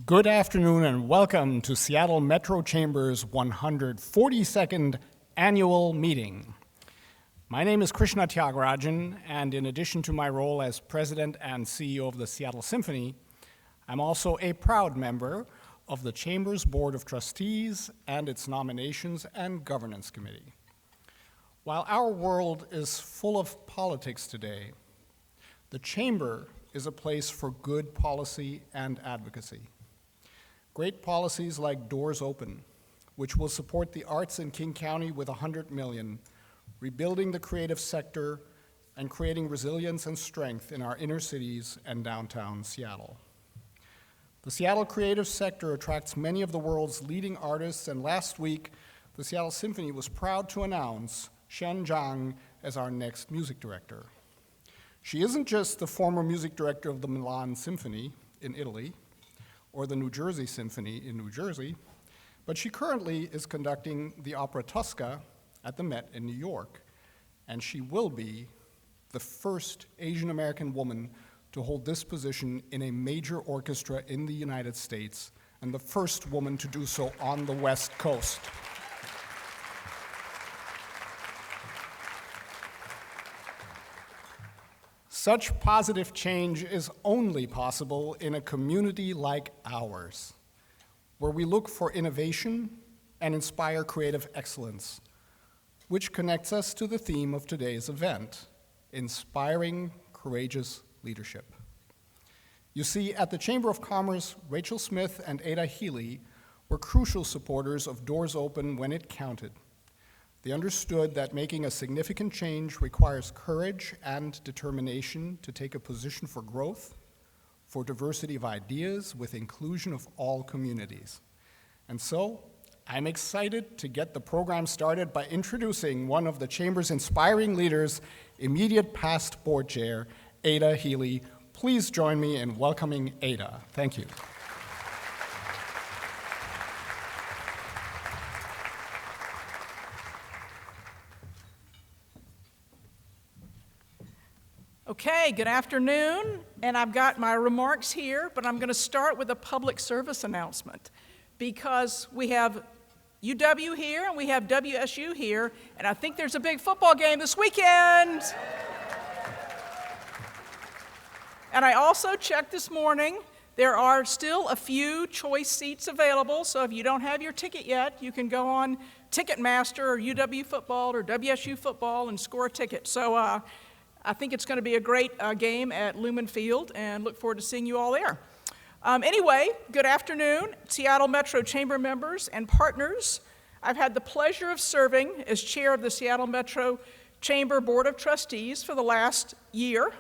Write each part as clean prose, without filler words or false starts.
Good afternoon and welcome to Seattle Metro Chamber's 142nd annual meeting. My name is Krishna Tyagarajan, and in addition to my role as president and CEO of the Seattle Symphony, I'm also a proud member of the Chamber's Board of Trustees and its Nominations and Governance Committee. While our world is full of politics today, the Chamber is a place for good policy and advocacy. Great policies like Doors Open, which will support the arts in King County with $100 million, rebuilding the creative sector, and creating resilience and strength in our inner cities and downtown Seattle. The Seattle creative sector attracts many of the world's leading artists, and last week, the Seattle Symphony was proud to announce Shen Zhang as our next music director. She isn't just the former music director of the Milan Symphony in Italy, or the New Jersey Symphony in New Jersey, but she currently is conducting the opera Tosca at the Met in New York, and she will be the first Asian American woman to hold this position in a major orchestra in the United States, and the first woman to do so on the West Coast. Such positive change is only possible in a community like ours, where we look for innovation and inspire creative excellence, which connects us to the theme of today's event, inspiring courageous leadership. You see, at the Chamber of Commerce, Rachel Smith and Ada Healy were crucial supporters of Doors Open when it counted. They understood that making a significant change requires courage and determination to take a position for growth, for diversity of ideas with inclusion of all communities. And so, I'm excited to get the program started by introducing one of the Chamber's inspiring leaders, immediate past board chair, Ada Healy. Please join me in welcoming Ada. Thank you. Okay, good afternoon, and I've got my remarks here, but I'm going to start with a public service announcement because we have UW here and we have WSU here, and I think there's a big football game this weekend. And I also checked this morning, there are still a few choice seats available, so if you don't have your ticket yet, you can go on Ticketmaster or UW football or WSU football and score a ticket. So I think it's going to be a great game at Lumen Field, and look forward to seeing you all there. Anyway, good afternoon, Seattle Metro Chamber members and partners. I've had the pleasure of serving as chair of the Seattle Metro Chamber Board of Trustees for the last year.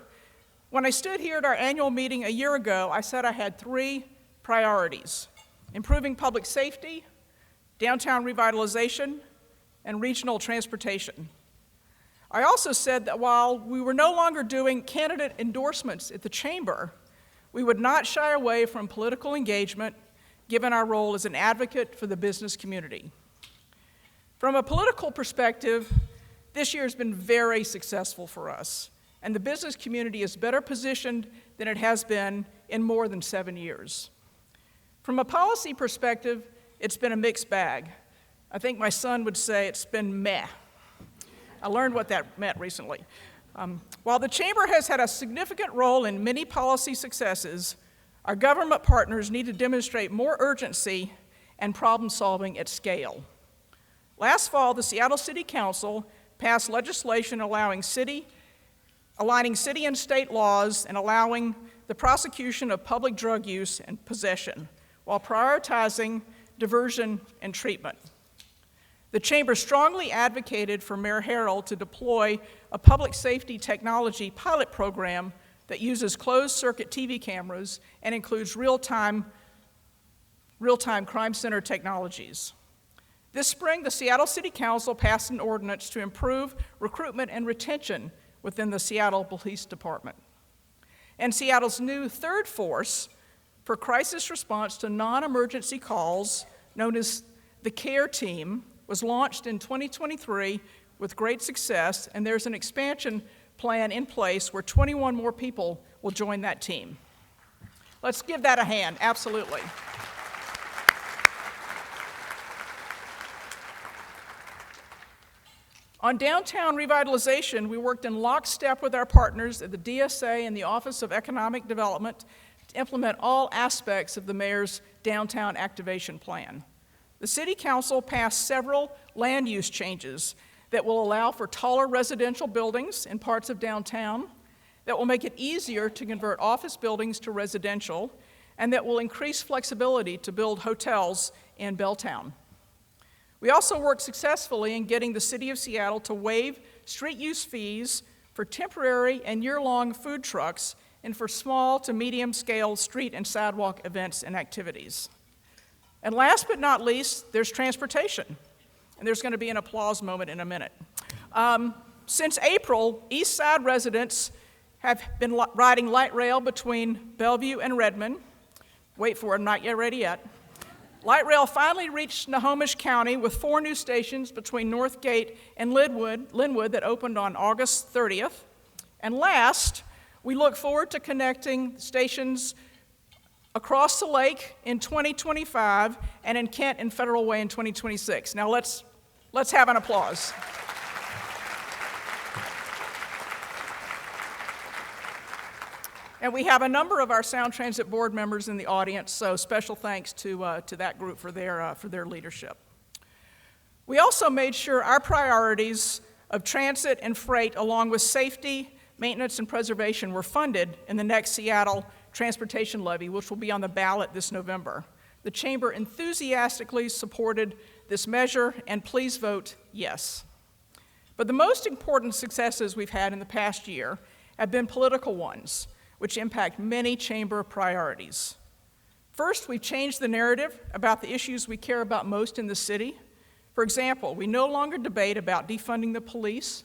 When I stood here at our annual meeting a year ago, I said I had three priorities: improving public safety, downtown revitalization, and regional transportation. I also said that while we were no longer doing candidate endorsements at the Chamber, we would not shy away from political engagement, given our role as an advocate for the business community. From a political perspective, this year has been very successful for us, and the business community is better positioned than it has been in more than 7 years. From a policy perspective, it's been a mixed bag. I think my son would say it's been meh. I learned what that meant recently. While the Chamber has had a significant role in many policy successes, our government partners need to demonstrate more urgency and problem solving at scale. Last fall, the Seattle City Council passed legislation aligning city and state laws and allowing the prosecution of public drug use and possession, while prioritizing diversion and treatment. The Chamber strongly advocated for Mayor Harrell to deploy a public safety technology pilot program that uses closed-circuit TV cameras and includes real-time crime center technologies. This spring, the Seattle City Council passed an ordinance to improve recruitment and retention within the Seattle Police Department. And Seattle's new third force for crisis response to non-emergency calls, known as the CARE Team, was launched in 2023 with great success, and there's an expansion plan in place where 21 more people will join that team. Let's give that a hand, absolutely. On downtown revitalization, we worked in lockstep with our partners at the DSA and the Office of Economic Development to implement all aspects of the mayor's downtown activation plan. The City Council passed several land use changes that will allow for taller residential buildings in parts of downtown, that will make it easier to convert office buildings to residential, and that will increase flexibility to build hotels in Belltown. We also worked successfully in getting the City of Seattle to waive street use fees for temporary and year-long food trucks and for small to medium-scale street and sidewalk events and activities. And last but not least, there's transportation. And there's going to be an applause moment in a minute. Since April, East Side residents have been riding light rail between Bellevue and Redmond. Wait for it, I'm not yet ready yet. Light rail finally reached Snohomish County with 4 new stations between Northgate and Linwood that opened on August 30th. And last, we look forward to connecting stations across the lake in 2025 and in Kent and Federal Way in 2026. Now let's have an applause. And we have a number of our Sound Transit Board members in the audience, so special thanks to that group for their leadership. We also made sure our priorities of transit and freight, along with safety, maintenance, and preservation, were funded in the next Seattle Transportation Levy, which will be on the ballot this November. The Chamber enthusiastically supported this measure, and please vote yes. But the most important successes we've had in the past year have been political ones, which impact many Chamber priorities. First, we've changed the narrative about the issues we care about most in the city. For example, we no longer debate about defunding the police.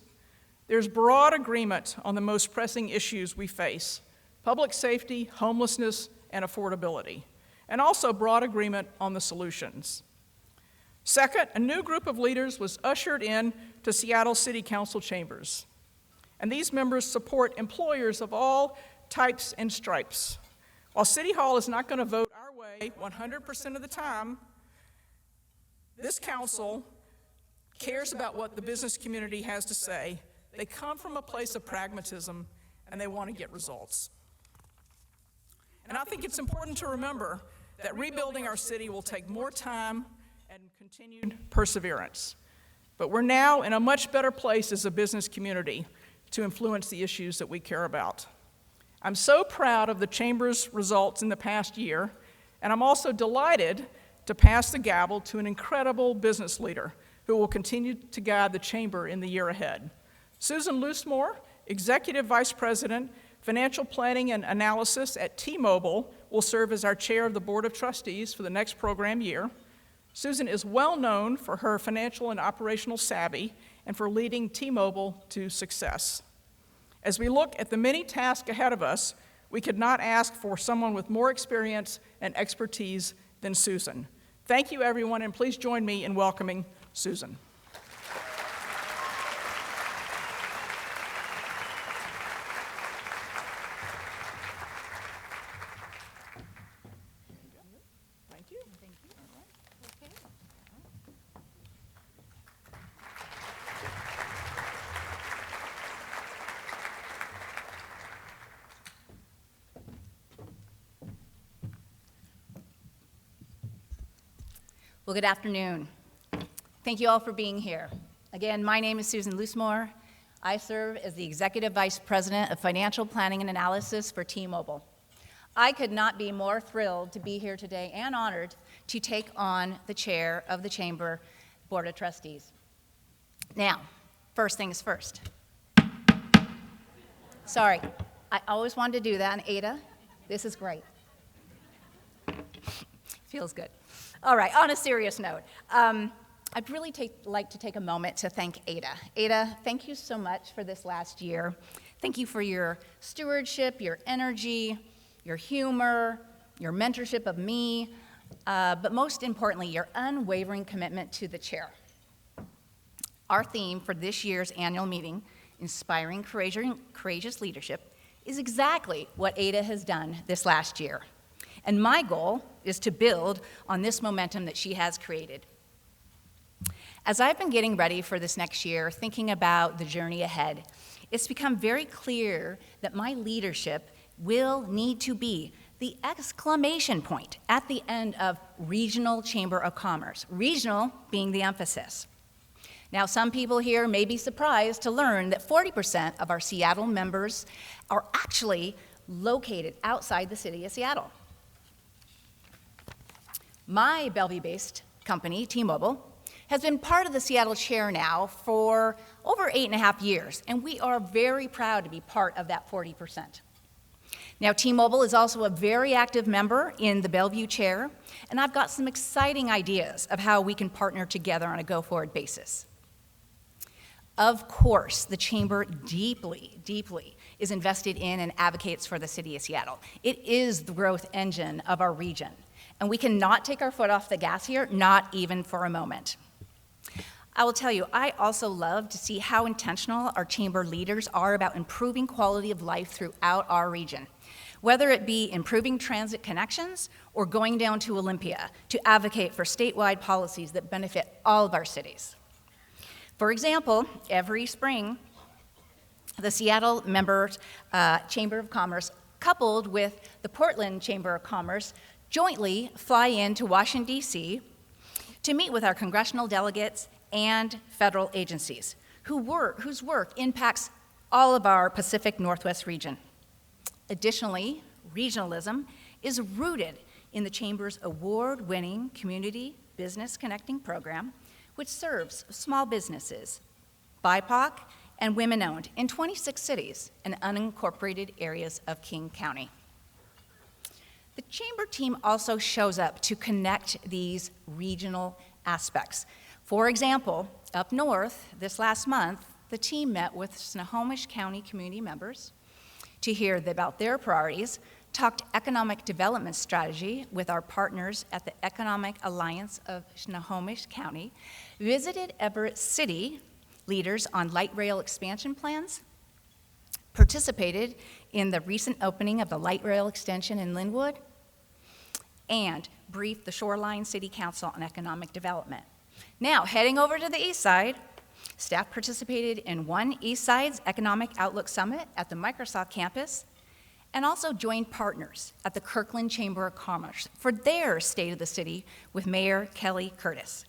There's broad agreement on the most pressing issues we face: public safety, homelessness, and affordability, and also broad agreement on the solutions. Second, a new group of leaders was ushered in to Seattle City Council chambers, and these members support employers of all types and stripes. While City Hall is not going to vote our way 100% of the time, this council cares about what the business community has to say. They come from a place of pragmatism, and they want to get results. And I think it's important to remember that rebuilding our city will take more time and continued perseverance. But we're now in a much better place as a business community to influence the issues that we care about. I'm so proud of the Chamber's results in the past year, and I'm also delighted to pass the gavel to an incredible business leader who will continue to guide the Chamber in the year ahead. Susan Loosmore, Executive Vice President, Financial Planning and Analysis at T-Mobile, will serve as our chair of the Board of Trustees for the next program year. Susan is well known for her financial and operational savvy and for leading T-Mobile to success. As we look at the many tasks ahead of us, we could not ask for someone with more experience and expertise than Susan. Thank you, everyone, and please join me in welcoming Susan. Thank you. Thank you. All right. Okay. Well, good afternoon. Thank you all for being here. Again, my name is Susan Loosmore. I serve as the Executive Vice President of Financial Planning and Analysis for T-Mobile. I could not be more thrilled to be here today and honored to take on the chair of the Chamber Board of Trustees. Now, first things first. Sorry, I always wanted to do that, and Ada, this is great. Feels good. All right, on a serious note, I'd really like to take a moment to thank Ada. Ada, thank you so much for this last year. Thank you for your stewardship, your energy, your humor, your mentorship of me, but most importantly, your unwavering commitment to the chair. Our theme for this year's annual meeting, Inspiring Courageous Leadership, is exactly what Ada has done this last year. And my goal is to build on this momentum that she has created. As I've been getting ready for this next year, thinking about the journey ahead, it's become very clear that my leadership will need to be the exclamation point at the end of Regional Chamber of Commerce, regional being the emphasis. Now, some people here may be surprised to learn that 40% of our Seattle members are actually located outside the city of Seattle. My Bellevue-based company, T-Mobile, has been part of the Seattle chair now for over 8.5 years, and we are very proud to be part of that 40%. Now, T-Mobile is also a very active member in the Bellevue chair, and I've got some exciting ideas of how we can partner together on a go-forward basis. Of course, the Chamber deeply is invested in and advocates for the city of Seattle. It is the growth engine of our region, and we cannot take our foot off the gas here, not even for a moment. I will tell you, I also love to see how intentional our Chamber leaders are about improving quality of life throughout our region, whether it be improving transit connections or going down to Olympia to advocate for statewide policies that benefit all of our cities. For example, every spring, the Seattle members Chamber of Commerce, coupled with the Portland Chamber of Commerce, jointly fly into Washington, D.C. to meet with our congressional delegates and federal agencies whose work impacts all of our Pacific Northwest region. Additionally, regionalism is rooted in the Chamber's award-winning Community Business Connecting program, which serves small businesses, BIPOC, and women-owned in 26 cities and unincorporated areas of King County. The Chamber team also shows up to connect these regional aspects. For example, up north this last month, the team met with Snohomish County community members to hear about their priorities, talked economic development strategy with our partners at the Economic Alliance of Snohomish County, visited Everett City leaders on light rail expansion plans, participated in the recent opening of the light rail extension in Linwood, and briefed the Shoreline City Council on economic development. Now, heading over to the east side, staff participated in One East Side's Economic Outlook Summit at the Microsoft campus, and also joined partners at the Kirkland Chamber of Commerce for their State of the City with Mayor Kelly Curtis.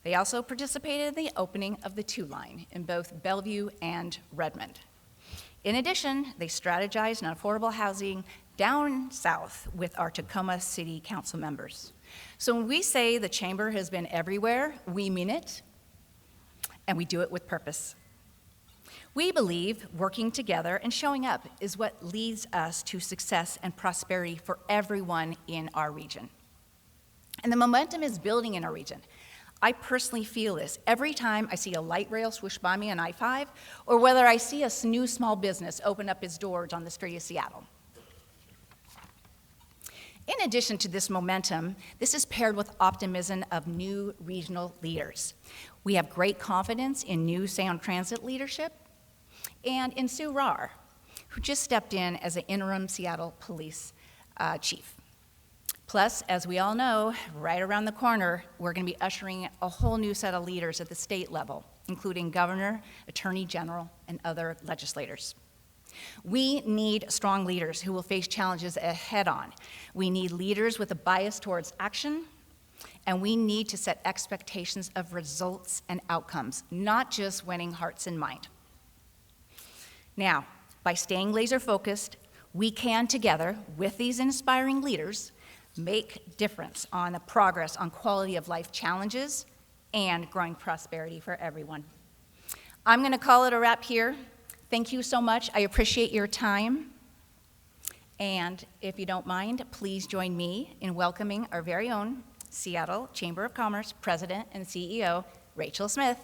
They also participated in the opening of the 2 line in both Bellevue and Redmond. In addition, they strategized on affordable housing down south with our Tacoma City Council members. So when we say the Chamber has been everywhere, we mean it, and we do it with purpose. We believe working together and showing up is what leads us to success and prosperity for everyone in our region. And the momentum is building in our region. I personally feel this every time I see a light rail swoosh by me on I-5, or whether I see a new small business open up its doors on the street of Seattle. In addition to this momentum, this is paired with optimism of new regional leaders. We have great confidence in new Sound Transit leadership and in Sue Rahr, who just stepped in as an interim Seattle police chief. Plus, as we all know, right around the corner, we're going to be ushering a whole new set of leaders at the state level, including governor, attorney general, and other legislators. We need strong leaders who will face challenges head on. We need leaders with a bias towards action, and we need to set expectations of results and outcomes, not just winning hearts and mind. Now, by staying laser focused, we can together, with these inspiring leaders, make difference on the progress on quality of life challenges and growing prosperity for everyone. I'm going to call it a wrap here. Thank you so much. I appreciate your time. And if you don't mind, please join me in welcoming our very own Seattle Chamber of Commerce President and CEO, Rachel Smith.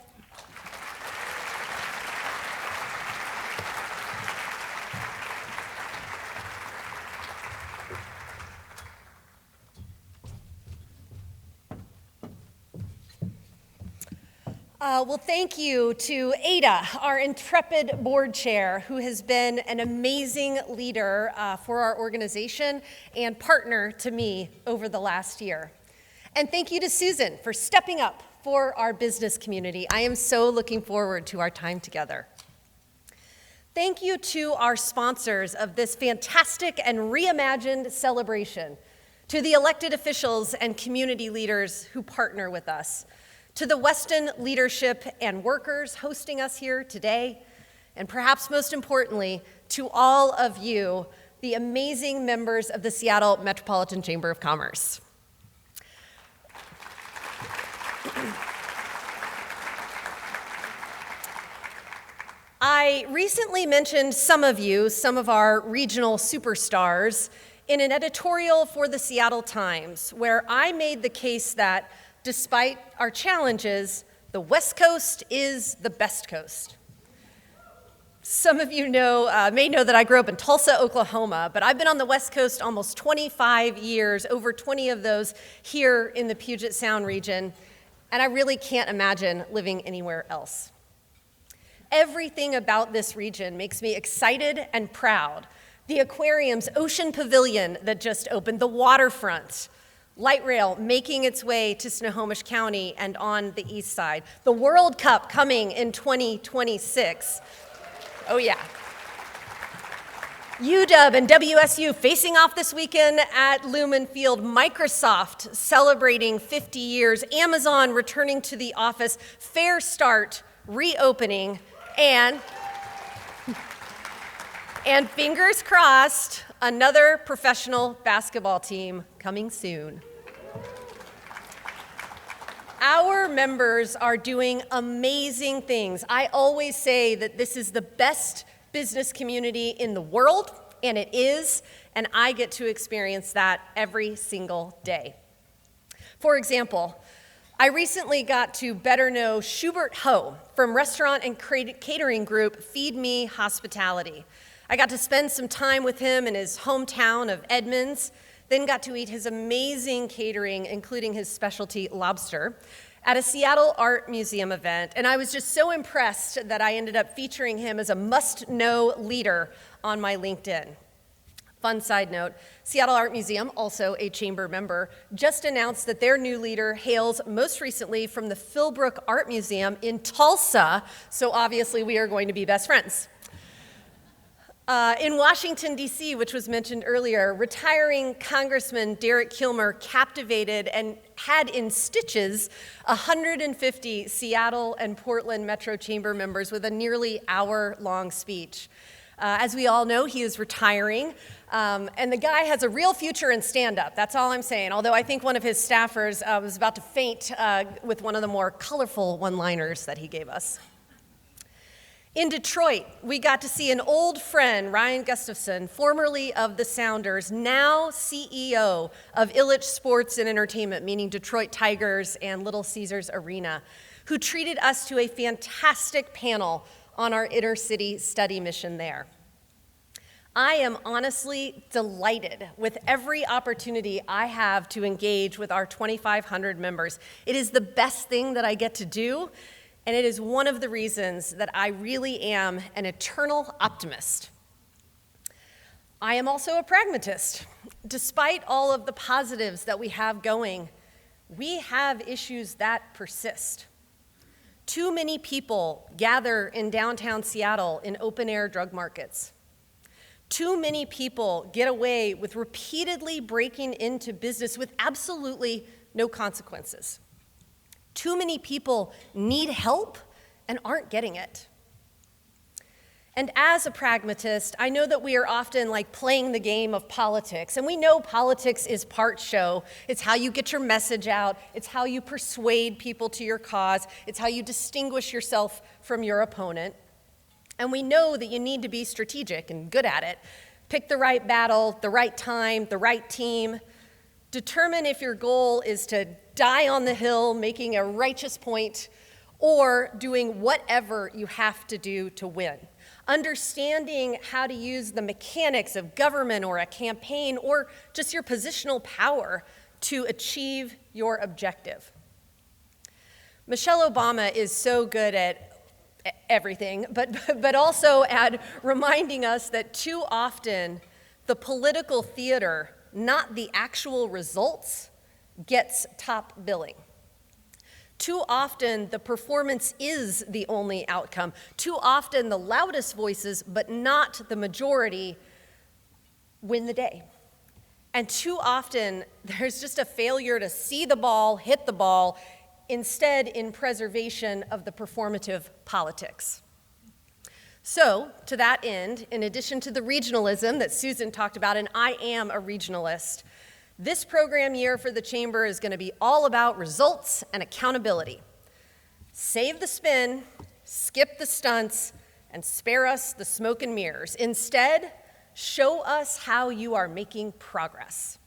Well, thank you to Ada, our intrepid board chair, who has been an amazing leader for our organization and partner to me over the last year. And thank you to Susan for stepping up for our business community. I am so looking forward to our time together. Thank you to our sponsors of this fantastic and reimagined celebration, to the elected officials and community leaders who partner with us, to the Weston leadership and workers hosting us here today, and perhaps most importantly, to all of you, the amazing members of the Seattle Metropolitan Chamber of Commerce. I recently mentioned some of you, some of our regional superstars, in an editorial for the Seattle Times, where I made the case that despite our challenges, the West Coast is the best coast. Some of you may know that I grew up in Tulsa, Oklahoma, but I've been on the West Coast almost 25 years, over 20 of those here in the Puget Sound region, and I really can't imagine living anywhere else. Everything about this region makes me excited and proud. The aquarium's Ocean Pavilion that just opened, the waterfront, light rail making its way to Snohomish County and on the east side. The World Cup coming in 2026. Oh yeah. UW and WSU facing off this weekend at Lumen Field. Microsoft celebrating 50 years. Amazon returning to the office. Fair Start reopening. And fingers crossed, another professional basketball team coming soon. Our members are doing amazing things. I always say that this is the best business community in the world, and it is, and I get to experience that every single day. For example, I recently got to better know Schubert Ho from restaurant and catering group Feed Me Hospitality. I got to spend some time with him in his hometown of Edmonds, then got to eat his amazing catering, including his specialty lobster, at a Seattle Art Museum event, and I was just so impressed that I ended up featuring him as a must-know leader on my LinkedIn. Fun side note, Seattle Art Museum, also a chamber member, just announced that their new leader hails most recently from the Philbrook Art Museum in Tulsa, so obviously we are going to be best friends. In Washington, D.C., which was mentioned earlier, retiring Congressman Derek Kilmer captivated and had in stitches 150 Seattle and Portland Metro Chamber members with a nearly hour-long speech. As we all know, he is retiring, and the guy has a real future in stand-up. That's all I'm saying, although I think one of his staffers was about to faint with one of the more colorful one-liners that he gave us. In Detroit, we got to see an old friend, Ryan Gustafson, formerly of the Sounders, now CEO of Illich Sports and Entertainment, meaning Detroit Tigers and Little Caesars Arena, who treated us to a fantastic panel on our inner-city study mission there. I am honestly delighted with every opportunity I have to engage with our 2,500 members. It is the best thing that I get to do, and it is one of the reasons that I really am an eternal optimist. I am also a pragmatist. Despite all of the positives that we have going, we have issues that persist. Too many people gather in downtown Seattle in open-air drug markets. Too many people get away with repeatedly breaking into business with absolutely no consequences. Too many people need help and aren't getting it. And as a pragmatist, I know that we are often like playing the game of politics, and we know politics is part show. It's how you get your message out. It's how you persuade people to your cause. It's how you distinguish yourself from your opponent. And we know that you need to be strategic and good at it. Pick the right battle, the right time, the right team. Determine if your goal is to die on the hill, making a righteous point, or doing whatever you have to do to win. Understanding how to use the mechanics of government or a campaign or just your positional power to achieve your objective. Michelle Obama is so good at everything, but also at reminding us that too often the political theater, not the actual results, gets top billing. Too often the performance is the only outcome. Too often the loudest voices, but not the majority, win the day. And too often there's just a failure to see the ball, hit the ball, instead in preservation of the performative politics. So, to that end, in addition to the regionalism that Susan talked about, and I am a regionalist, this program year for the Chamber is going to be all about results and accountability. Save the spin, skip the stunts, and spare us the smoke and mirrors. Instead, show us how you are making progress.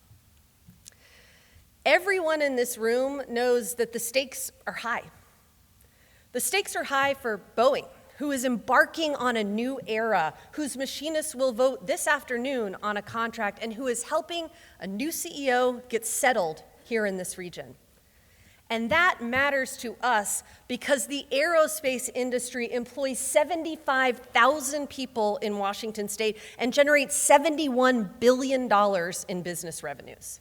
Everyone in this room knows that the stakes are high. The stakes are high for Boeing, who is embarking on a new era, whose machinists will vote this afternoon on a contract, and who is helping a new CEO get settled here in this region. And that matters to us because the aerospace industry employs 75,000 people in Washington state and generates $71 billion in business revenues.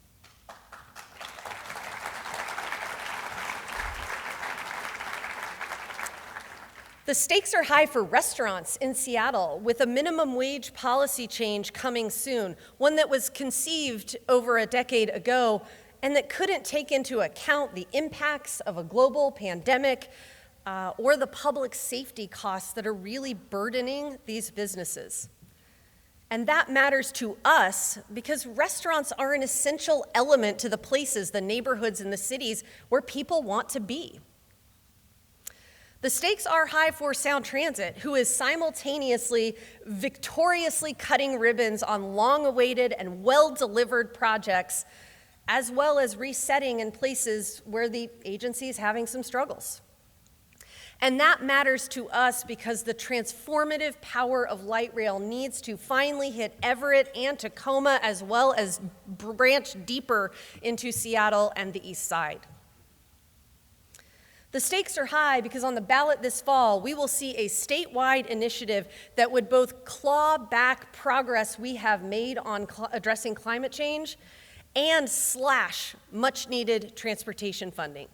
The stakes are high for restaurants in Seattle, with a minimum wage policy change coming soon, one that was conceived over a decade ago and that couldn't take into account the impacts of a global pandemic or the public safety costs that are really burdening these businesses. And that matters to us because restaurants are an essential element to the places, the neighborhoods, and the cities where people want to be. The stakes are high for Sound Transit, who is simultaneously victoriously cutting ribbons on long-awaited and well-delivered projects, as well as resetting in places where the agency is having some struggles. And that matters to us because the transformative power of light rail needs to finally hit Everett and Tacoma, as well as branch deeper into Seattle and the East Side. The stakes are high because on the ballot this fall, we will see a statewide initiative that would both claw back progress we have made on addressing climate change and slash much-needed transportation funding.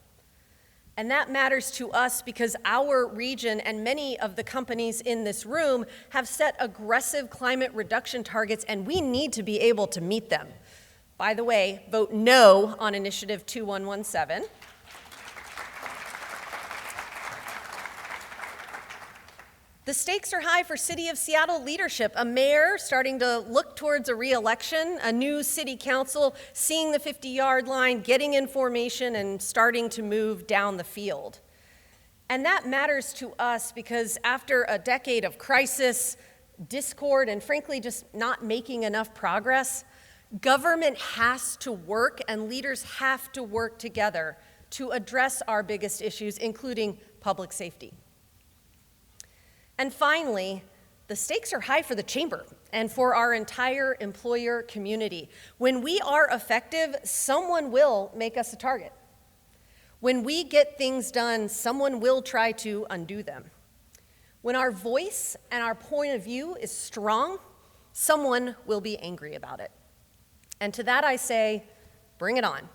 And that matters to us because our region and many of the companies in this room have set aggressive climate reduction targets, and we need to be able to meet them. By the way, vote no on Initiative 2117. The stakes are high for City of Seattle leadership, a mayor starting to look towards a re-election, a new city council seeing the 50-yard line, getting in formation, and starting to move down the field. And that matters to us because after a decade of crisis, discord, and frankly just not making enough progress, government has to work and leaders have to work together to address our biggest issues, including public safety. And finally, the stakes are high for the Chamber and for our entire employer community. When we are effective, someone will make us a target. When we get things done, someone will try to undo them. When our voice and our point of view is strong, someone will be angry about it. And to that I say, bring it on.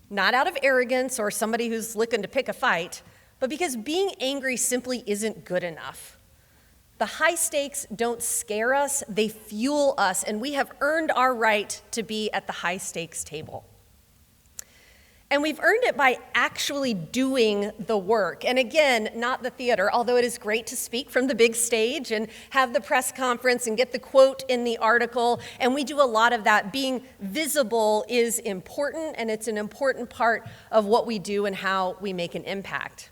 Not out of arrogance or somebody who's looking to pick a fight, but because being angry simply isn't good enough. The high stakes don't scare us, they fuel us, and we have earned our right to be at the high stakes table. And we've earned it by actually doing the work. And again, not the theater, although it is great to speak from the big stage and have the press conference and get the quote in the article. And we do a lot of that. Being visible is important, and it's an important part of what we do and how we make an impact.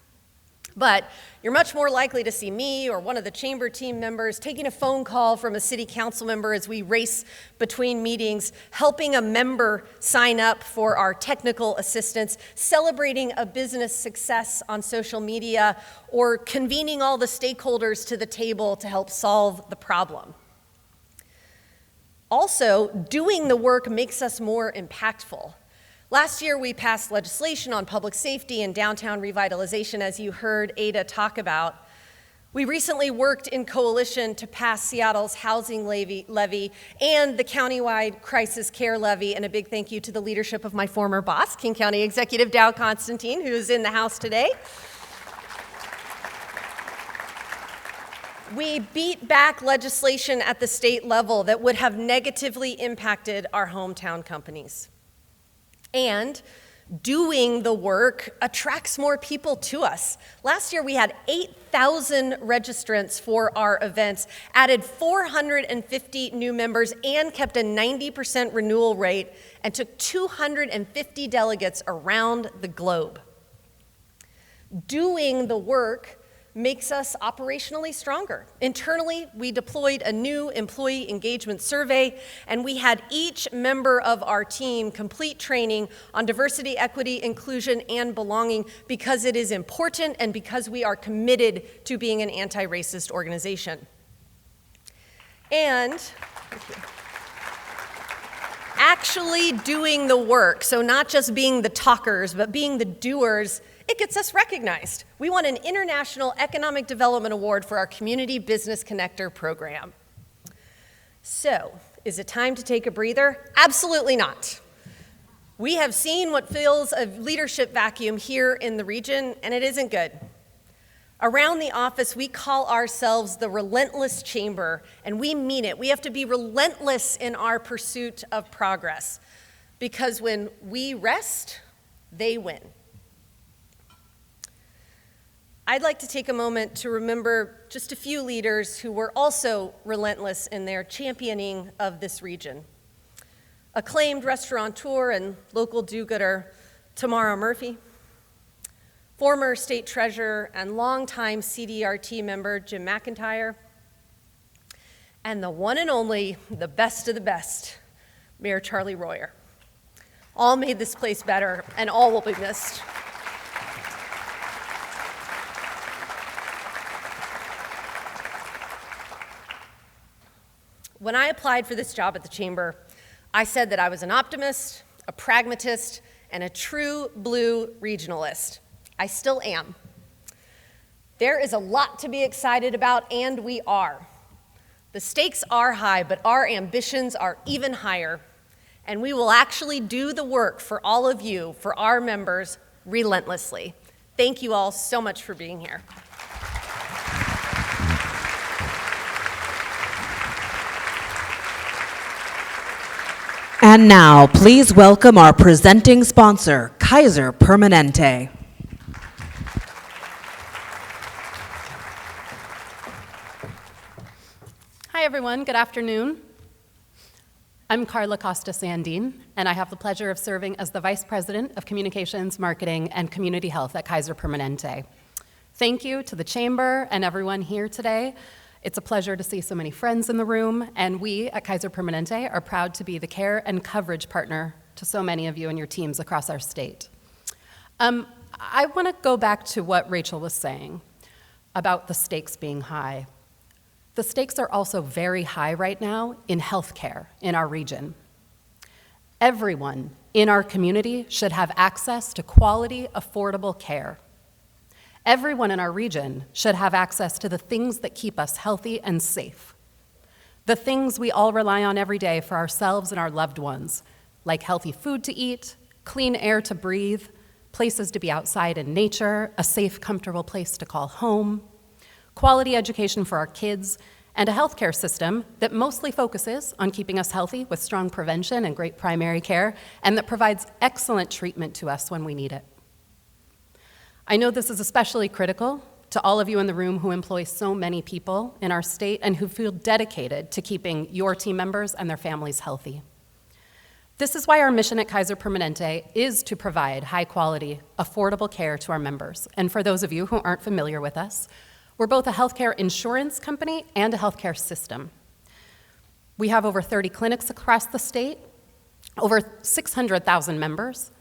But you're much more likely to see me or one of the Chamber team members taking a phone call from a city council member as we race between meetings, helping a member sign up for our technical assistance, celebrating a business success on social media, or convening all the stakeholders to the table to help solve the problem. Also, doing the work makes us more impactful. Last year, we passed legislation on public safety and downtown revitalization, as you heard Ada talk about. We recently worked in coalition to pass Seattle's housing levy and the countywide crisis care levy, and a big thank you to the leadership of my former boss, King County Executive Dow Constantine, who is in the house today. We beat back legislation at the state level that would have negatively impacted our hometown companies. And doing the work attracts more people to us. Last year, we had 8,000 registrants for our events, added 450 new members, and kept a 90% renewal rate, and took 250 delegates around the globe. Doing the work makes us operationally stronger. Internally, we deployed a new employee engagement survey, and we had each member of our team complete training on diversity, equity, inclusion, and belonging because it is important and because we are committed to being an anti-racist organization. And actually doing the work, so not just being the talkers, but being the doers, it gets us recognized. We won an International Economic Development Award for our Community Business Connector program. So, is it time to take a breather? Absolutely not. We have seen what fills a leadership vacuum here in the region, and it isn't good. Around the office, we call ourselves the Relentless Chamber, and we mean it. We have to be relentless in our pursuit of progress, because when we rest, they win. I'd like to take a moment to remember just a few leaders who were also relentless in their championing of this region. Acclaimed restaurateur and local do-gooder Tamara Murphy, former state treasurer and longtime CDRT member Jim McIntyre, and the one and only, the best of the best, Mayor Charlie Royer. All made this place better, and all will be missed. When I applied for this job at the Chamber, I said that I was an optimist, a pragmatist, and a true blue regionalist. I still am. There is a lot to be excited about, and we are. The stakes are high, but our ambitions are even higher, and we will actually do the work for all of you, for our members, relentlessly. Thank you all so much for being here. And now, please welcome our presenting sponsor, Kaiser Permanente. Hi, everyone. Good afternoon. I'm Carla Costa-Sandin, and I have the pleasure of serving as the Vice President of Communications, Marketing, and Community Health at Kaiser Permanente. Thank you to the Chamber and everyone here today. It's a pleasure to see so many friends in the room, and we at Kaiser Permanente are proud to be the care and coverage partner to so many of you and your teams across our state. I want to go back to what Rachel was saying about the stakes being high. The stakes are also very high right now in healthcare in our region. Everyone in our community should have access to quality, affordable care. Everyone in our region should have access to the things that keep us healthy and safe. The things we all rely on every day for ourselves and our loved ones, like healthy food to eat, clean air to breathe, places to be outside in nature, a safe, comfortable place to call home, quality education for our kids, and a healthcare system that mostly focuses on keeping us healthy with strong prevention and great primary care, and that provides excellent treatment to us when we need it. I know this is especially critical to all of you in the room who employ so many people in our state and who feel dedicated to keeping your team members and their families healthy. This is why our mission at Kaiser Permanente is to provide high-quality, affordable care to our members. And for those of you who aren't familiar with us, we're both a healthcare insurance company and a healthcare system. We have over 30 clinics across the state, over 600,000 members,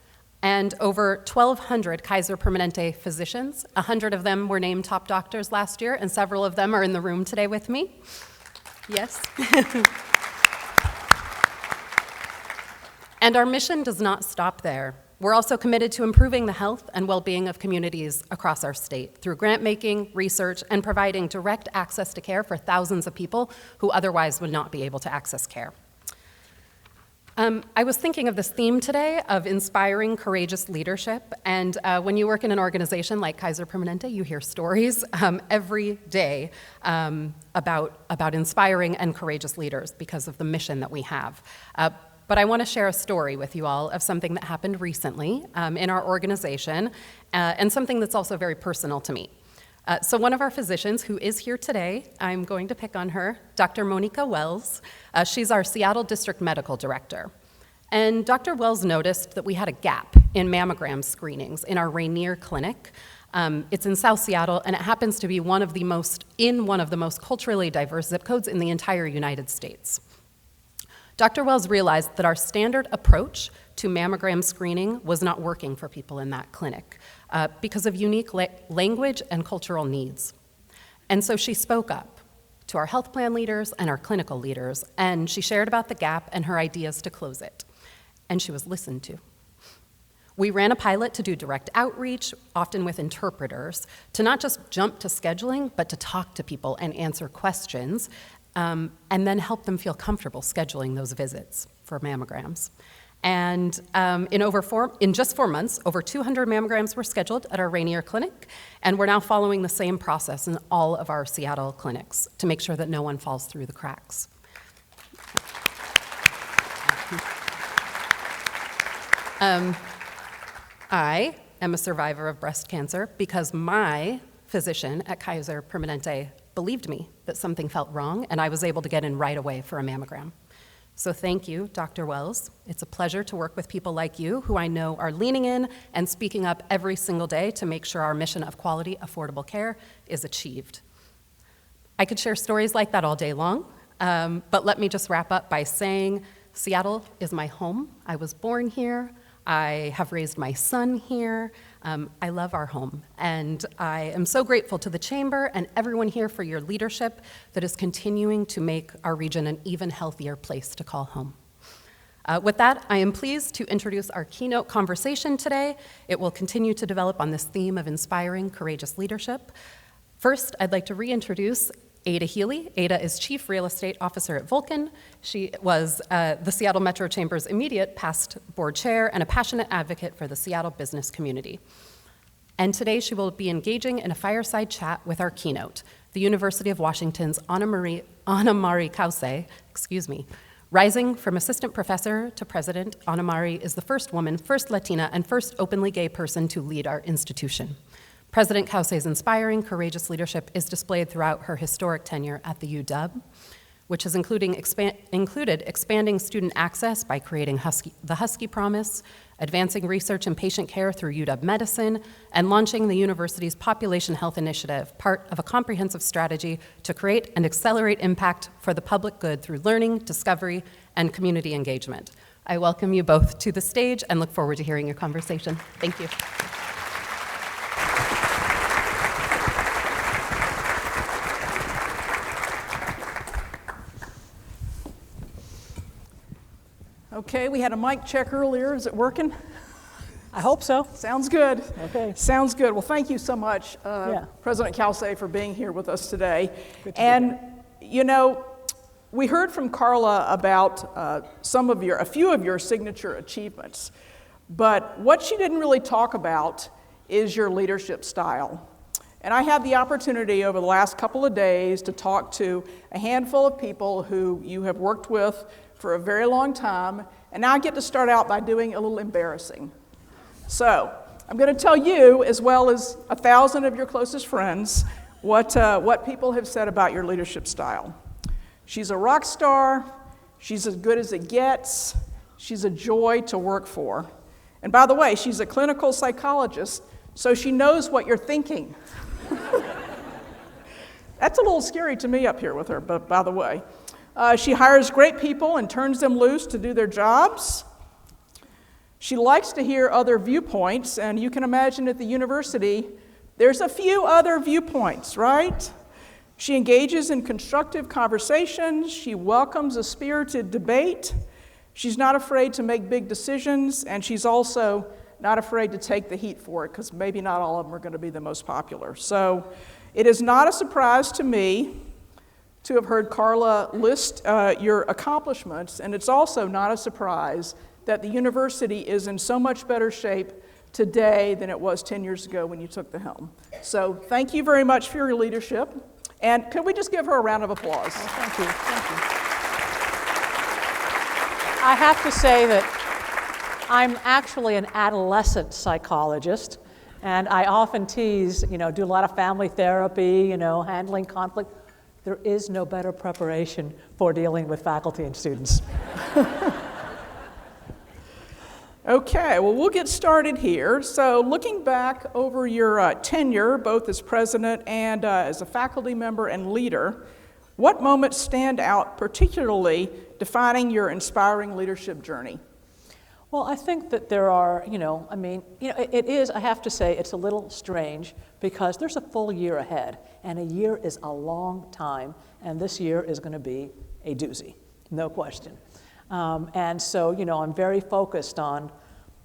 and over 1,200 Kaiser Permanente physicians. 100 of them were named top doctors last year, and several of them are in the room today with me. Yes. And our mission does not stop there. We're also committed to improving the health and well-being of communities across our state through grant-making, research, and providing direct access to care for thousands of people who otherwise would not be able to access care. I was thinking of this theme today of inspiring courageous leadership, and when you work in an organization like Kaiser Permanente, you hear stories every day about inspiring and courageous leaders because of the mission that we have. But I want to share a story with you all of something that happened recently in our organization, and something that's also very personal to me. So one of our physicians who is here today, I'm going to pick on her, Dr. Monica Wells. She's our Seattle District Medical Director. And Dr. Wells noticed that we had a gap in mammogram screenings in our Rainier Clinic. It's in South Seattle, and it happens to be one of the most culturally diverse zip codes in the entire United States. Dr. Wells realized that our standard approach to mammogram screening was not working for people in that clinic because of unique language and cultural needs. And so she spoke up to our health plan leaders and our clinical leaders, and she shared about the gap and her ideas to close it. And she was listened to. We ran a pilot to do direct outreach, often with interpreters, to not just jump to scheduling, but to talk to people and answer questions, and then help them feel comfortable scheduling those visits for mammograms. And in just 4 months, over 200 mammograms were scheduled at our Rainier Clinic, and we're now following the same process in all of our Seattle clinics to make sure that no one falls through the cracks. I am a survivor of breast cancer because my physician at Kaiser Permanente believed me that something felt wrong, and I was able to get in right away for a mammogram. So thank you, Dr. Wells. It's a pleasure to work with people like you who I know are leaning in and speaking up every single day to make sure our mission of quality, affordable care is achieved. I could share stories like that all day long, but let me just wrap up by saying Seattle is my home. I was born here. I have raised my son here. I love our home, and I am so grateful to the Chamber and everyone here for your leadership that is continuing to make our region an even healthier place to call home. With that, I am pleased to introduce our keynote conversation today. It will continue to develop on this theme of inspiring courageous leadership. First, I'd like to reintroduce Ada Healy. Ada is Chief Real Estate Officer at Vulcan. She was the Seattle Metro Chamber's immediate past board chair and a passionate advocate for the Seattle business community. And today she will be engaging in a fireside chat with our keynote, the University of Washington's Anna Marie Cauce, Rising from assistant professor to president, Anna Marie is the first woman, first Latina, and first openly gay person to lead our institution. President Cauce's inspiring, courageous leadership is displayed throughout her historic tenure at the UW, which has included expanding student access by creating the Husky Promise, advancing research and patient care through UW Medicine, and launching the university's Population Health Initiative, part of a comprehensive strategy to create and accelerate impact for the public good through learning, discovery, and community engagement. I welcome you both to the stage and look forward to hearing your conversation. Thank you. Okay, we had a mic check earlier. Is it working? I hope so. Sounds good. Okay. Sounds good. Well, thank you so much, President Cauce, for being here with us today. And, you know, we heard from Carla about a few of your signature achievements, but what she didn't really talk about is your leadership style. And I had the opportunity over the last couple of days to talk to a handful of people who you have worked with for a very long time, and now I get to start out by doing a little embarrassing. So I'm going to tell you, as well as 1,000 of your closest friends, what people have said about your leadership style. She's a rock star, she's as good as it gets, she's a joy to work for. And by the way, she's a clinical psychologist, so she knows what you're thinking. That's a little scary to me up here with her, but by the way. She hires great people and turns them loose to do their jobs. She likes to hear other viewpoints, and you can imagine at the university, there's a few other viewpoints, right? She engages in constructive conversations. She welcomes a spirited debate. She's not afraid to make big decisions, and she's also not afraid to take the heat for it, because maybe not all of them are going to be the most popular. So it is not a surprise to me to have heard Carla list your accomplishments, and it's also not a surprise that the university is in so much better shape today than it was 10 years ago when you took the helm. So thank you very much for your leadership, and could we just give her a round of applause? Oh, thank you. Thank you. I have to say that I'm actually an adolescent psychologist, and I often tease, do a lot of family therapy, handling conflict. There is no better preparation for dealing with faculty and students. Okay, well, we'll get started here. So looking back over your tenure, both as president and as a faculty member and leader, what moments stand out particularly defining your inspiring leadership journey? Well, I think that there are, it is, I have to say, it's a little strange because there's a full year ahead, and a year is a long time, and this year is going to be a doozy, no question. And so, I'm very focused on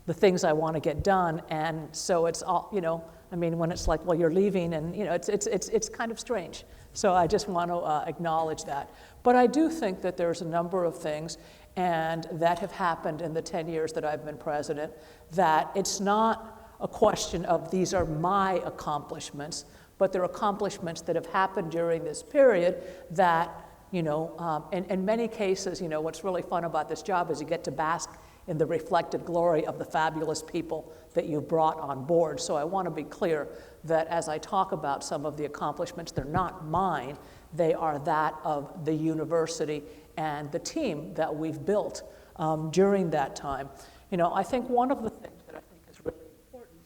the things I want to get done, and so it's all, when it's like, well, you're leaving, and, it's kind of strange. So I just want to acknowledge that. But I do think that there's a number of things and that have happened in the 10 years that I've been president, that it's not a question of these are my accomplishments, but they're accomplishments that have happened during this period that, in many cases, what's really fun about this job is you get to bask in the reflected glory of the fabulous people that you brought on board. So I want to be clear that as I talk about some of the accomplishments, they're not mine, they are that of the university and the team that we've built during that time. I think one of the things that I think is really important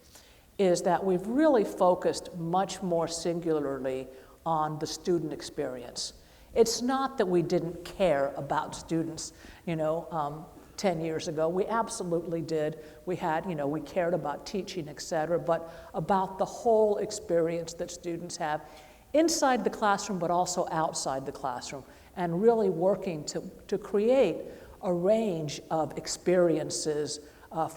is that we've really focused much more singularly on the student experience. It's not that we didn't care about students, 10 years ago. We absolutely did. We had, we cared about teaching, et cetera, but about the whole experience that students have inside the classroom, but also outside the classroom, and really working to create a range of experiences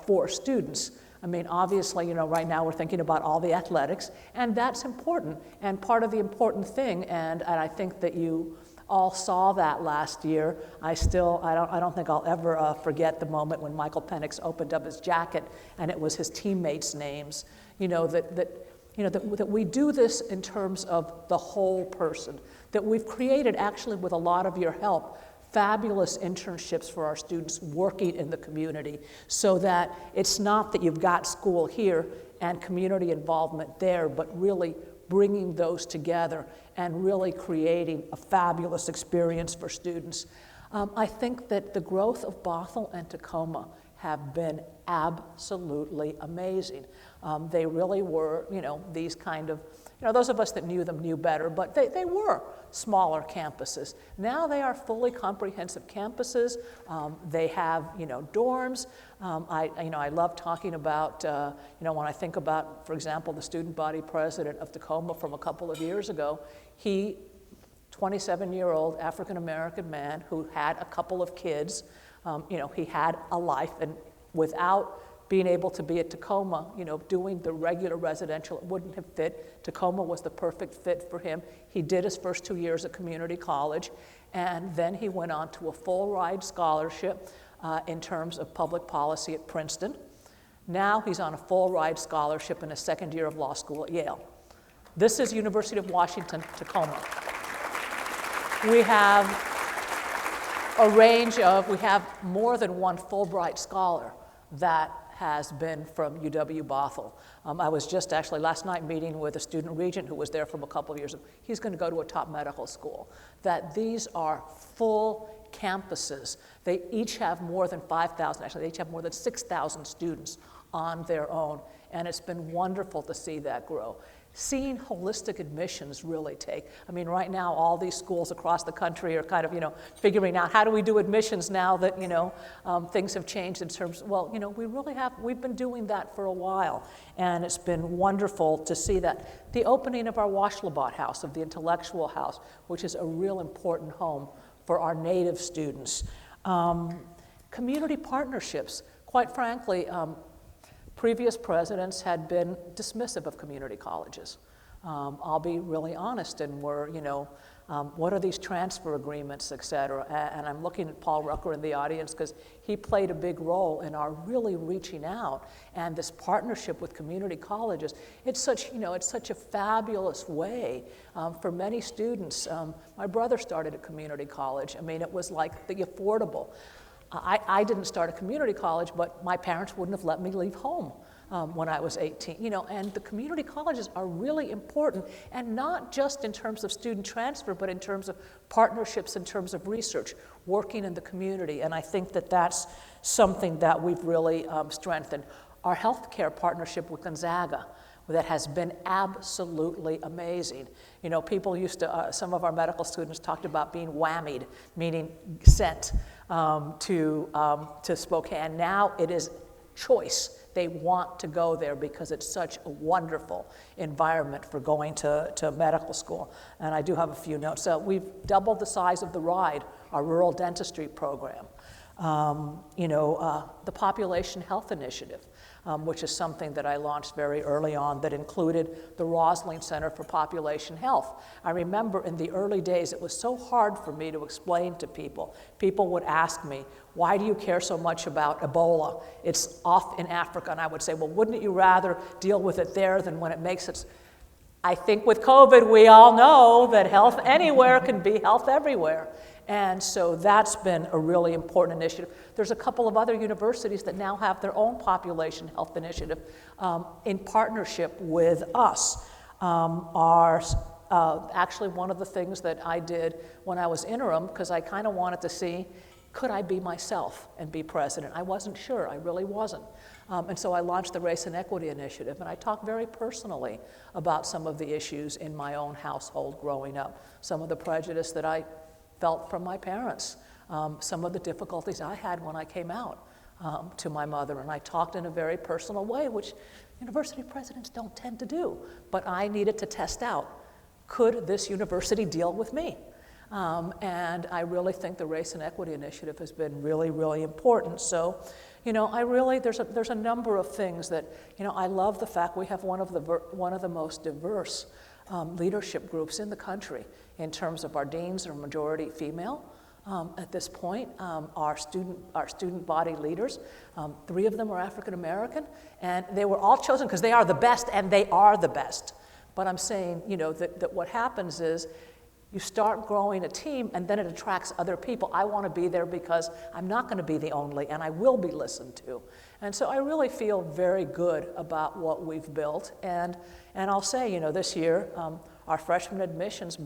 for students. Obviously, right now we're thinking about all the athletics, and that's important, and part of the important thing, and I think that you all saw that last year. I don't think I'll ever forget the moment when Michael Penix opened up his jacket and it was his teammates' names. That we do this in terms of the whole person, that we've created, actually with a lot of your help, fabulous internships for our students working in the community, so that it's not that you've got school here and community involvement there, but really bringing those together and really creating a fabulous experience for students. I think that the growth of Bothell and Tacoma have been absolutely amazing. They really were, these kind of, those of us that knew them knew better, but they were smaller campuses. Now they are fully comprehensive campuses. They have, dorms. I love talking about, when I think about, for example, the student body president of Tacoma from a couple of years ago, he, 27-year-old African-American man who had a couple of kids, he had a life, and without being able to be at Tacoma, doing the regular residential, it wouldn't have fit. Tacoma was the perfect fit for him. He did his first 2 years at community college, and then he went on to a full ride scholarship in terms of public policy at Princeton. Now he's on a full ride scholarship in his second year of law school at Yale. This is University of Washington, Tacoma. We have a range of, we have more than one Fulbright scholar that has been from UW-Bothell. I was just actually last night meeting with a student regent who was there from a couple of years ago. He's going to go to a top medical school. That these are full campuses. They each have more than 5,000, actually they each have more than 6,000 students on their own, and it's been wonderful to see that grow. Seeing holistic admissions really take. Right now all these schools across the country are kind of, figuring out how do we do admissions now that, things have changed in terms, we've been doing that for a while, and it's been wonderful to see that. The opening of our Washlabat House, of the Intellectual House, which is a real important home for our Native students. Community partnerships. Quite frankly, previous presidents had been dismissive of community colleges. I'll be really honest, and we're, what are these transfer agreements, et cetera? And I'm looking at Paul Rucker in the audience because he played a big role in our really reaching out and this partnership with community colleges. It's such, it's such a fabulous way for many students. My brother started a community college. I mean, it was like the affordable. I didn't start a community college, but my parents wouldn't have let me leave home when I was 18. And the community colleges are really important, and not just in terms of student transfer, but in terms of partnerships, in terms of research, working in the community. And I think that that's something that we've really strengthened. Our healthcare partnership with Gonzaga, that has been absolutely amazing. People used to, some of our medical students talked about being whammied, meaning sent to Spokane. Now it is choice. They want to go there because it's such a wonderful environment for going to medical school. And I do have a few notes. So we've doubled the size of the RIDE, our rural dentistry program. The Population Health Initiative, which is something that I launched very early on that included the Rosling Center for Population Health. I remember in the early days, it was so hard for me to explain to people. People would ask me, why do you care so much about Ebola? It's off in Africa. And I would say, well, wouldn't you rather deal with it there than when it makes it? I think with COVID, we all know that health anywhere can be health everywhere. And so that's been a really important initiative. There's a couple of other universities that now have their own population health initiative in partnership with us. Actually, one of the things that I did when I was interim, because I kind of wanted to see, could I be myself and be president? I wasn't sure, I really wasn't. And so I launched the Race and Equity Initiative, and I talked very personally about some of the issues in my own household growing up, some of the prejudice that I felt from my parents, some of the difficulties I had when I came out to my mother. And I talked in a very personal way, which university presidents don't tend to do. But I needed to test out, could this university deal with me? And I really think the Race and Equity Initiative has been really, really important. So, there's a number of things that, I love the fact we have one of the most diverse leadership groups in the country. In terms of our deans are majority female at this point. Our student body leaders, 3 of them are African American, and they were all chosen because they are the best, and they are the best. But I'm saying, that what happens is you start growing a team, and then it attracts other people. I want to be there because I'm not going to be the only, and I will be listened to. And so I really feel very good about what we've built. And I'll say, this year, our freshman admissions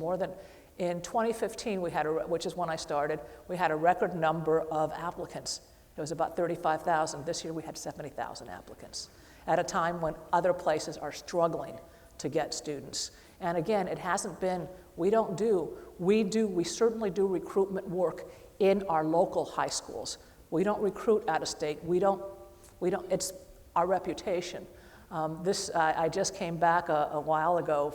in 2015, which is when I started, we had a record number of applicants. It was about 35,000. This year we had 70,000 applicants at a time when other places are struggling to get students. And again, it hasn't been, we certainly do recruitment work in our local high schools. We don't recruit out of state. It's our reputation. I just came back a while ago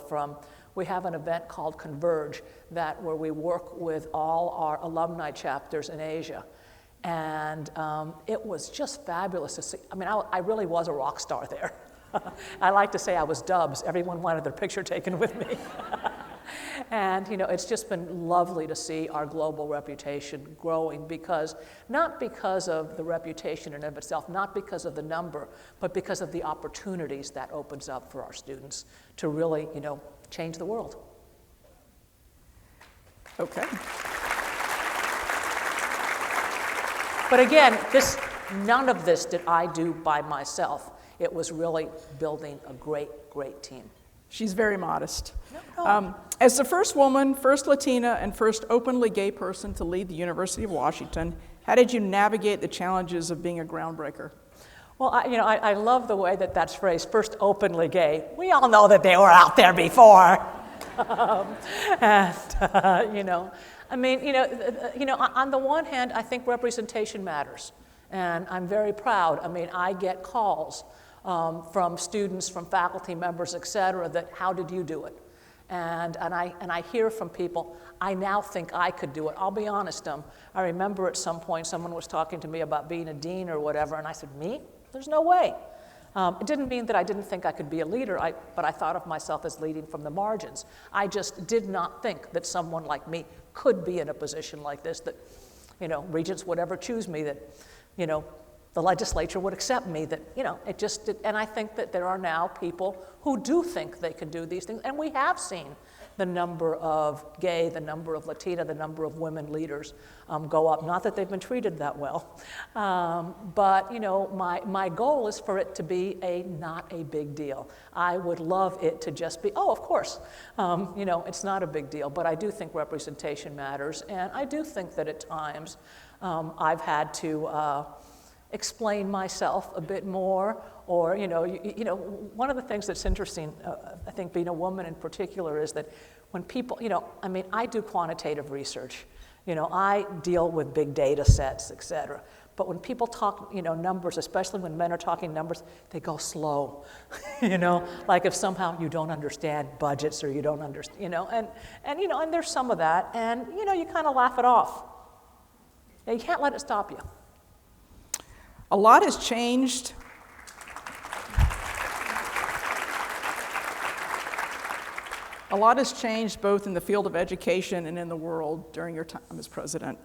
we have an event called Converge where we work with all our alumni chapters in Asia. And it was just fabulous to see. I mean, I really was a rock star there. I like to say I was Dubs. Everyone wanted their picture taken with me. And it's just been lovely to see our global reputation growing not because of the reputation in and of itself, not because of the number, but because of the opportunities that opens up for our students to really, change the world. Okay. But again, none of this did I do by myself. It was really building a great, great team. She's very modest. No. As the first woman, first Latina, and first openly gay person to lead the University of Washington, how did you navigate the challenges of being a groundbreaker? Well, I love the way that's phrased, first openly gay. We all know that they were out there before. On the one hand, I think representation matters. And I'm very proud. I get calls from students, from faculty members, et cetera, that how did you do it? And I hear from people, I now think I could do it. I'll be honest, I remember at some point someone was talking to me about being a dean or whatever, and I said, me? There's no way. It didn't mean that I didn't think I could be a leader, but I thought of myself as leading from the margins. I just did not think that someone like me could be in a position like this, that, regents would ever choose me, that, the legislature would accept me, that, it just did. And I think that there are now people who do think they can do these things, and we have seen the number of gay, the number of Latina, the number of women leaders go up. Not that they've been treated that well, but my goal is for it to be not a big deal. I would love it to just be, oh, of course, it's not a big deal, but I do think representation matters, and I do think that at times I've had to explain myself a bit more, or one of the things that's interesting, I think being a woman in particular, is that when people, I do quantitative research, I deal with big data sets, et cetera. But when people talk, numbers, especially when men are talking numbers, they go slow, like if somehow you don't understand budgets or you don't understand, and there's some of that, and you kind of laugh it off. You can't let it stop you. A lot has changed. A lot has changed both in the field of education and in the world during your time as president.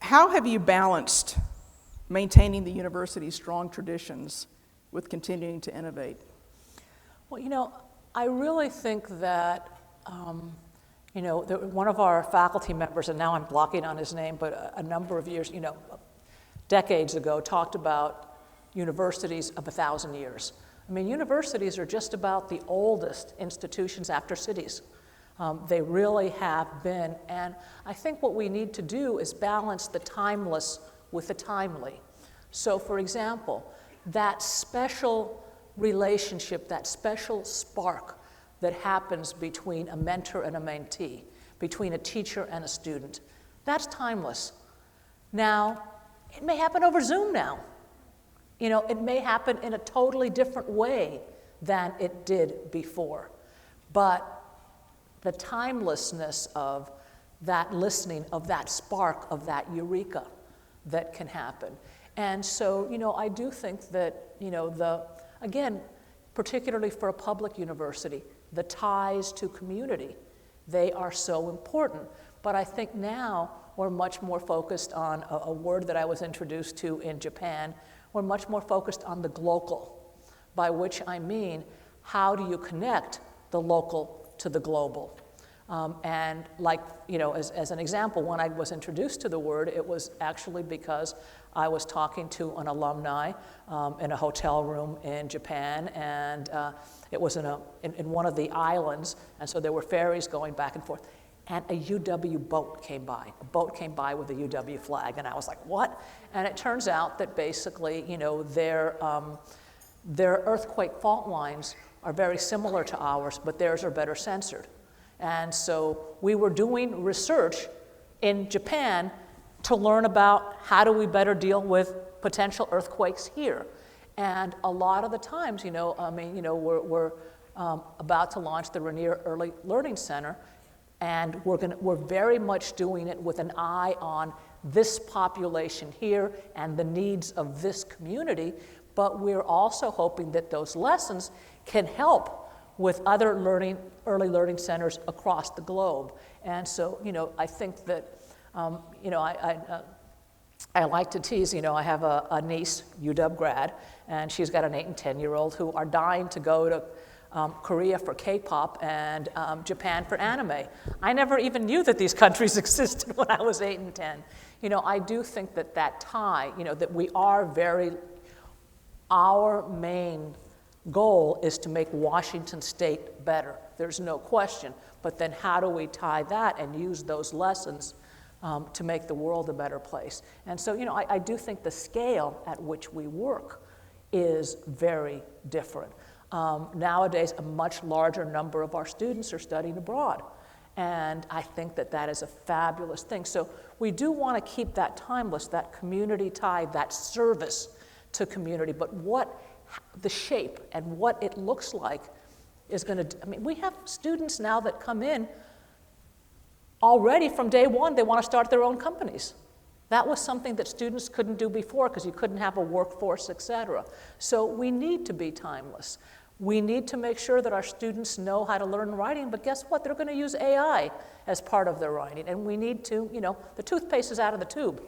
How have you balanced maintaining the university's strong traditions with continuing to innovate? Well, I really think that one of our faculty members, and now I'm blocking on his name, but a number of years, decades ago, talked about universities of 1,000 years. Universities are just about the oldest institutions after cities. They really have been, and I think what we need to do is balance the timeless with the timely. So, for example, that special relationship, that special spark that happens between a mentor and a mentee, between a teacher and a student, that's timeless. Now, it may happen over Zoom now. It may happen in a totally different way than it did before. But the timelessness of that listening, of that spark, of that eureka that can happen. And so, I do think that, again, particularly for a public university, the ties to community, they are so important. But I think now we're much more focused on a word that I was introduced to in Japan. We're much more focused on the glocal, by which I mean, how do you connect the local to the global? And as an example, when I was introduced to the word, it was actually because I was talking to an alumni in a hotel room in Japan, and it was in one of the islands, and so there were ferries going back and forth. And a UW boat came by. A boat came by with a UW flag, and I was like, what? And it turns out that basically, their earthquake fault lines are very similar to ours, but theirs are better censored. And so we were doing research in Japan to learn about how do we better deal with potential earthquakes here. And a lot of the times, we're about to launch the Rainier Early Learning Center, and we're very much doing it with an eye on this population here and the needs of this community, but we're also hoping that those lessons can help with other early learning centers across the globe. And so, I think that, I like to tease, I have a niece, UW grad, and she's got an 8 and 10-year-old who are dying to go to Korea for K-pop and Japan for anime. I never even knew that these countries existed when I was 8 and 10. I do think that tie, that we are our main goal is to make Washington State better. There's no question. But then how do we tie that and use those lessons to make the world a better place? And so, I do think the scale at which we work is very different. Nowadays, a much larger number of our students are studying abroad. And I think that is a fabulous thing. So we do want to keep that timeless, that community tie, that service to community. But what the shape and what it looks like is going to, I mean, we have students now that come in already from day one, they want to start their own companies. That was something that students couldn't do before because you couldn't have a workforce, et cetera. So we need to be timeless. We need to make sure that our students know how to learn writing, but guess what? They're going to use AI as part of their writing, and we need to, you know, the toothpaste is out of the tube.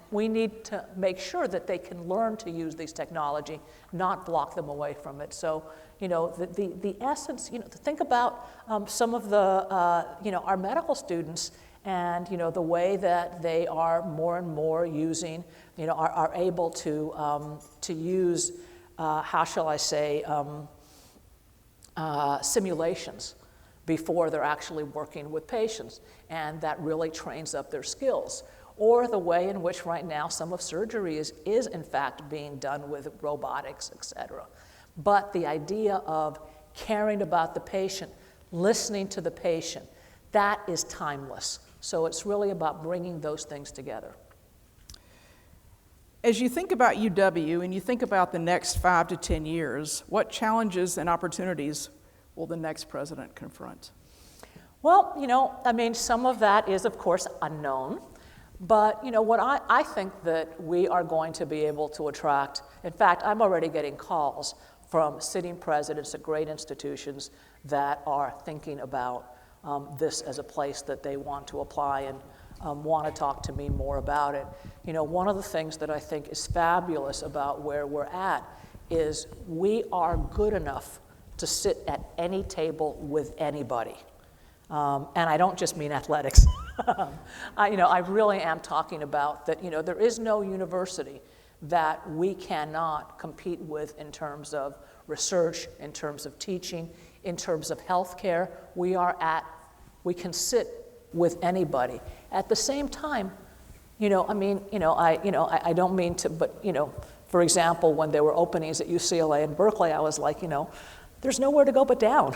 We need to make sure that they can learn to use these technology, not block them away from it. So, you know, the essence, you know, to think about some of the, you know, our medical students and, you know, the way that they are more and more using, you know, are able to use, how shall I say, simulations before they're actually working with patients, and that really trains up their skills. Or the way in which right now some of surgery is in fact being done with robotics, et cetera. But the idea of caring about the patient, listening to the patient, that is timeless. So it's really about bringing those things together. As you think about UW and you think about the next 5 to 10 years, what challenges and opportunities will the next president confront? Well, you know, I mean, some of that is, of course, unknown. But, you know, what I think that we are going to be able to attract, in fact, I'm already getting calls from sitting presidents at great institutions that are thinking about this as a place that they want to apply and want to talk to me more about it. You know, one of the things that I think is fabulous about where we're at is we are good enough to sit at any table with anybody. And I don't just mean athletics. I really am talking about that, you know, there is no university that we cannot compete with in terms of research, in terms of teaching, in terms of healthcare. We can sit with anybody. At the same time, you know, I mean, you know, I don't mean to, but, you know, for example, when there were openings at UCLA and Berkeley, I was like, you know, there's nowhere to go but down.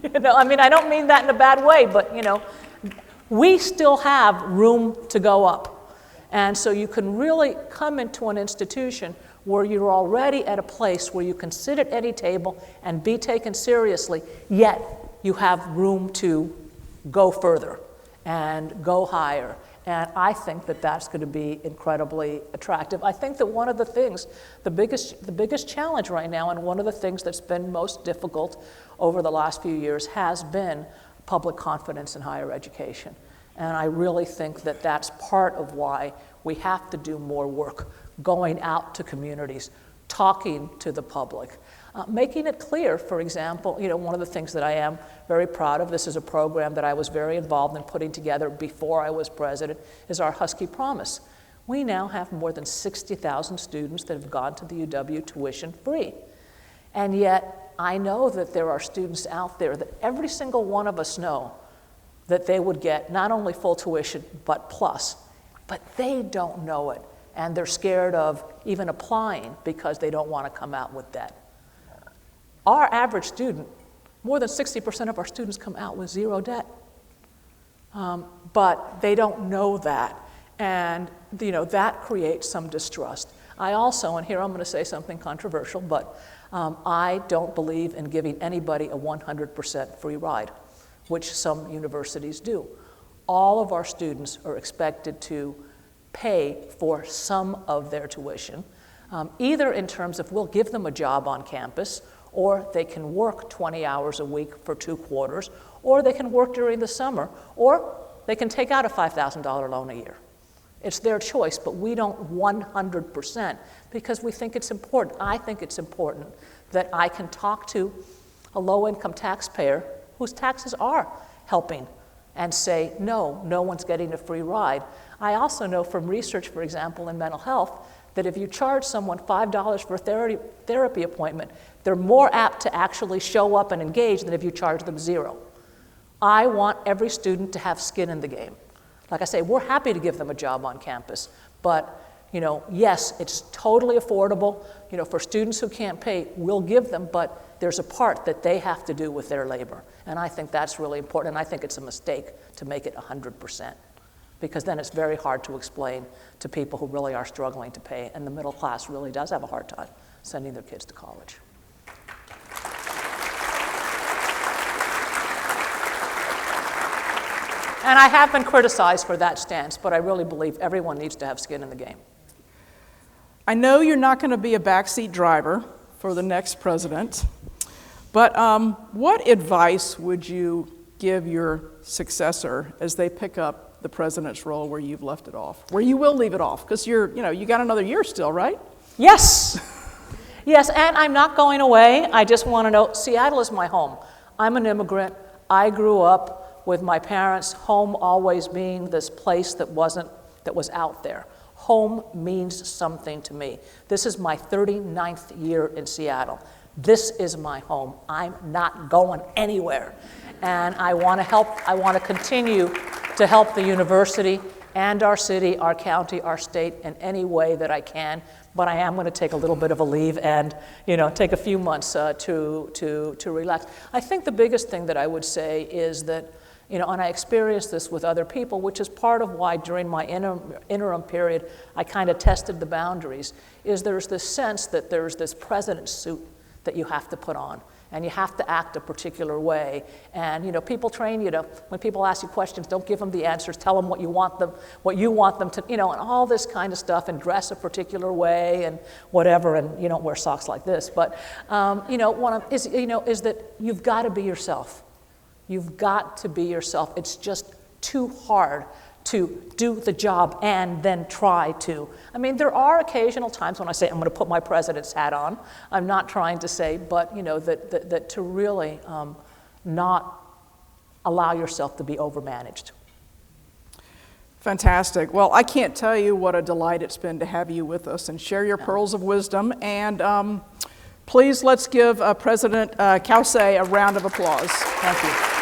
You know, I mean, I don't mean that in a bad way, but, you know, we still have room to go up. And so you can really come into an institution where you're already at a place where you can sit at any table and be taken seriously, yet you have room to go further and go higher. And I think that that's going to be incredibly attractive. I think that one of the things, the biggest challenge right now, and one of the things that's been most difficult over the last few years has been public confidence in higher education. And I really think that that's part of why we have to do more work going out to communities, talking to the public, making it clear. For example, you know, one of the things that I am very proud of, this is a program that I was very involved in putting together before I was president, is our Husky Promise. We now have more than 60,000 students that have gone to the UW tuition free. And yet, I know that there are students out there that every single one of us know that they would get not only full tuition, but plus. But they don't know it, and they're scared of even applying because they don't want to come out with debt. Our average student, more than 60% of our students come out with zero debt. But they don't know that, and you know, that creates some distrust. I also, and here I'm going to say something controversial, but I don't believe in giving anybody a 100% free ride, which some universities do. All of our students are expected to pay for some of their tuition, either in terms of we'll give them a job on campus, or they can work 20 hours a week for 2 quarters, or they can work during the summer, or they can take out a $5,000 loan a year. It's their choice, but we don't 100% because we think it's important. I think it's important that I can talk to a low-income taxpayer whose taxes are helping and say, no, no one's getting a free ride. I also know from research, for example, in mental health, that if you charge someone $5 for a therapy appointment, they're more apt to actually show up and engage than if you charge them $0. I want every student to have skin in the game. Like I say, we're happy to give them a job on campus, but you know, yes, it's totally affordable. You know, for students who can't pay, we'll give them, but there's a part that they have to do with their labor. And I think that's really important, and I think it's a mistake to make it 100%, because then it's very hard to explain to people who really are struggling to pay, and the middle class really does have a hard time sending their kids to college. And I have been criticized for that stance, but I really believe everyone needs to have skin in the game. I know you're not going to be a backseat driver for the next president, but what advice would you give your successor as they pick up the president's role where you've left it you will leave it off? Because you got another year still, right? Yes. Yes, and I'm not going away. I just want to know, Seattle is my home. I'm an immigrant. I grew up with my parents' home always being this place that was out there. Home means something to me. This is my 39th year in Seattle. This is my home. I'm not going anywhere. And I want to continue to help the university and our city, our county, our state in any way that I can. But I am going to take a little bit of a leave and, take a few months to relax. I think the biggest thing that I would say is that, and I experienced this with other people, which is part of why during my interim period I kind of tested the boundaries, is there's this sense that there's this president's suit that you have to put on, and you have to act a particular way. And people train you to, when people ask you questions, don't give them the answers, tell them what you want them to, and all this kind of stuff, and dress a particular way and whatever, and you don't wear socks like this. But is that you've got to be yourself. You've got to be yourself. It's just too hard to do the job and then try to. I mean, there are occasional times when I say I'm going to put my president's hat on. I'm not trying to say, but that to really not allow yourself to be overmanaged. Fantastic. Well, I can't tell you what a delight it's been to have you with us and share your pearls of wisdom. And please let's give President Cauce a round of applause. Thank you.